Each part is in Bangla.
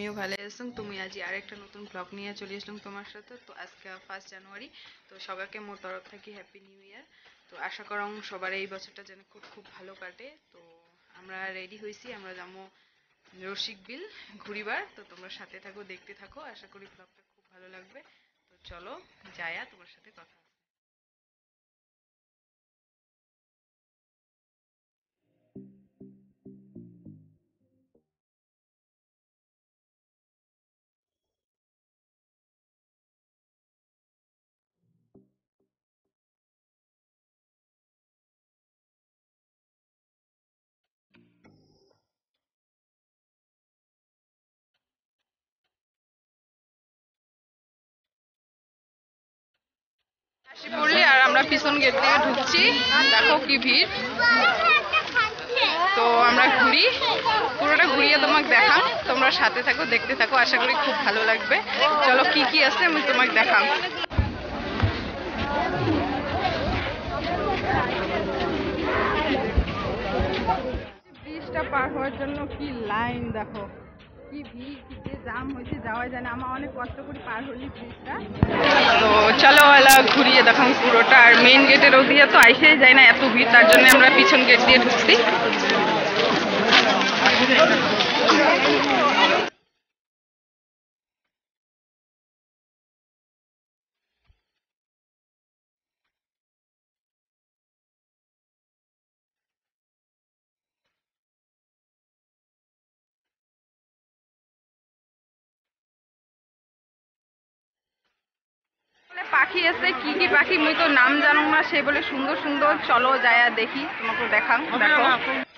আমিও ভালো আছি। তুমি আজি আরেকটা নতুন ব্লগ নিয়ে চলে আসলাম তোমার সাথে। তো আজকে 1 জানুয়ারি, তো সবাইকে মোর তরফ থেকে হ্যাপি নিউ ইয়ার। তো আশা করং সবার এই বছরটা যেন খুব খুব ভালো কাটে। তো আমরা রেডি হয়েছি, আমরা যাবো রসিক বিল ঘুরিবার। তো তোমরা সাথে থাকো, দেখতে থাকো, আশা করি ব্লগটা খুব ভালো লাগবে। তো চলো যায়া তোমার সাথে কথা। আসি পড়লি আর আমরা পিছন গেট দিয়ে ঢুকছি। দেখো কি ভিড়। তো আমরা ঘুরি, পুরোটা ঘুরিয়ে তোমাকে দেখাম। তোমরা সাথে থাকো, দেখতে থাকো, আশা করি খুব ভালো লাগবে। চলো কি কি আছে আমি তোমাকে দেখাম। ব্রিজটা পার হওয়ার জন্য কি লাইন দেখো, কি ভিড়, কি যে জাম হয়েছে যাওয়া যায় না। আমার অনেক কষ্ট করে পার হলি ব্রিজটা। তো চলো এলা ঘুরিয়ে দেখাম পুরোটা। আর মেইন গেটের ওদিকে তো আইসেই যায় না, এত ভিড়, তার জন্য আমরা পিছন গেট দিয়ে ঢুকছি। পাখি আছে, কি কি পাখি মুই তো নাম জানো না, সে বলে সুন্দর সুন্দর। চলো যায়া দেখি, তোমাকে দেখাং। দেখো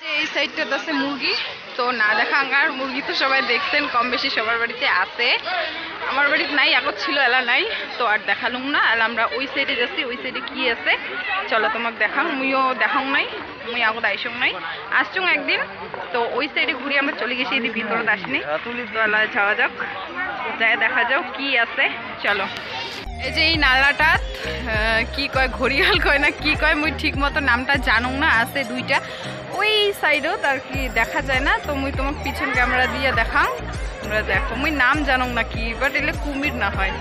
যে এই সাইডটাতে আছে মুরগি, তো না দেখাং। আর মুরগি তো সবাই দেখছেন, কম বেশি সবার বাড়িতে আছে। আমার বাড়িতে নাই, এখন ছিল, এলা নাই, তো আর দেখালুম না। এলা আমরা ওই সাইডে যাচ্ছি, ওই সাইডে কি আছে চলো তোমাকে দেখাং। মুইও দেখাং নাই, মুই আগত আইসং নাই, আসছুং একদিন। তো ওই সাইডে ঘুরে আমরা চলে গেছি, এদিকে ভিতরে আসিনি। তো এলা যাওয়া যাক, যায় দেখা যাও কি আছে চলো। এই যে এই নালাটা কি কয়, ঘড়িয়াল কয় না কি কয়, মুই ঠিক মতো নামটা জানো না। আছে দুইটা ওই সাইডও, তার কি দেখা যায় না। তো মুই তোমাকে পিছন ক্যামেরা দিয়ে দেখাং, তোমরা দেখো। মুই নাম জানো না কি, বাট এলে কুমির না হয়।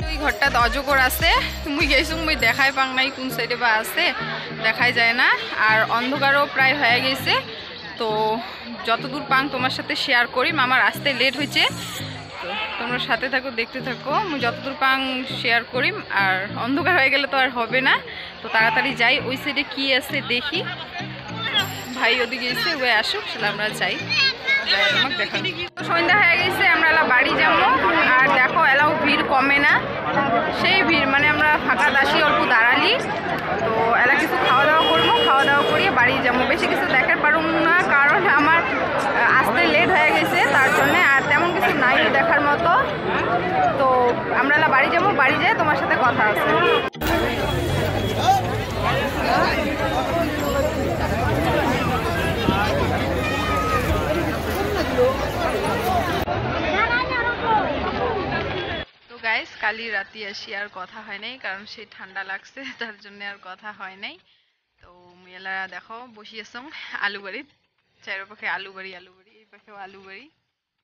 ওই ঘরটাতে অজগর আছে, মুই গেছুম, মুই দেখাই পাং নাই কোন সাইডে বা আছে, দেখাই যায় না। আর অন্ধকারও প্রায় হয়ে গেছে। তো যতদূর পাং তোমার সাথে শেয়ার করি। আমার আসতে লেট হয়েছে, তো তোমরা সাথে থাকো, দেখতে থাকো। মুই যতদূর পাং শেয়ার করি। আর অন্ধকার হয়ে গেলে তো আর হবে না, তো তাড়াতাড়ি যাই, ওই সাইডে কি আছে দেখি। ভাই ওদিকে এসে ওই আসুক, সেটা আমরা যাই, তোমাকে দেখান। সন্ধ্যা হয়ে গেছে, আমরা এলা বাড়ি যাবো। আর দেখো এলাও ভিড় কমে না, সেই ভিড়। মানে আমরা ফাঁকা দাসি অল্প দাঁড়ালি। তো এলা কিছু খাওয়া দাওয়া করবো, খাওয়া দাওয়া করিয়ে বাড়ি যাবো। বেশি কিছু দেখার পারুম না, কারণ আমার আসতে লেট হয়ে গেছে, তার জন্য। আর তেমন কিছু নাই দেখার মতো। তো আমরা এলা বাড়ি যাবো, বাড়ি যেয়ে তোমার সাথে কথা আছে। গাইস কালি রাতে আসি, আর কথা হয় নাই, কারণ সেই ঠান্ডা লাগছে, তার জন্য আর কথা হয় নাই। তো মেলা দেখো বসি আসম আলু বাড়ি, চারপাশে আলু বাড়ি, আলু বাড়ি, এই পাশেও আলু বাড়ি,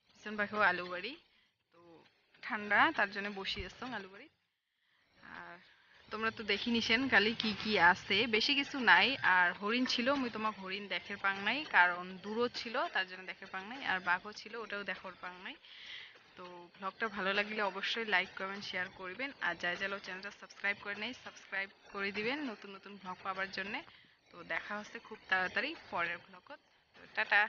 পিছন পাশেও আলু বাড়ি। তো ঠান্ডা, তার জন্য বসি আসম আলু বাড়ি। আর তোমরা তো দেখি নিছেন কালি কি কি আছে, বেশি কিছু নাই। আর হরিণ ছিল, মুই তোমাকে হরিণ দেখার পাং নাই, কারণ দূরও ছিল, তার জন্য দেখার পাং নাই। আর বাঘও ছিল, ওটাও দেখার পাং নাই। তো ব্লগটা ভালো লাগলে অবশ্যই লাইক কমেন্ট শেয়ার করবেন। আর যারা যারা চ্যানেলটা সাবস্ক্রাইব করে নেই, সাবস্ক্রাইব করে দিবেন নতুন নতুন ব্লগ পাওয়ার জন্য। তো দেখা হচ্ছে খুব তাড়াতাড়ি পরের ব্লগত। তো টাটা।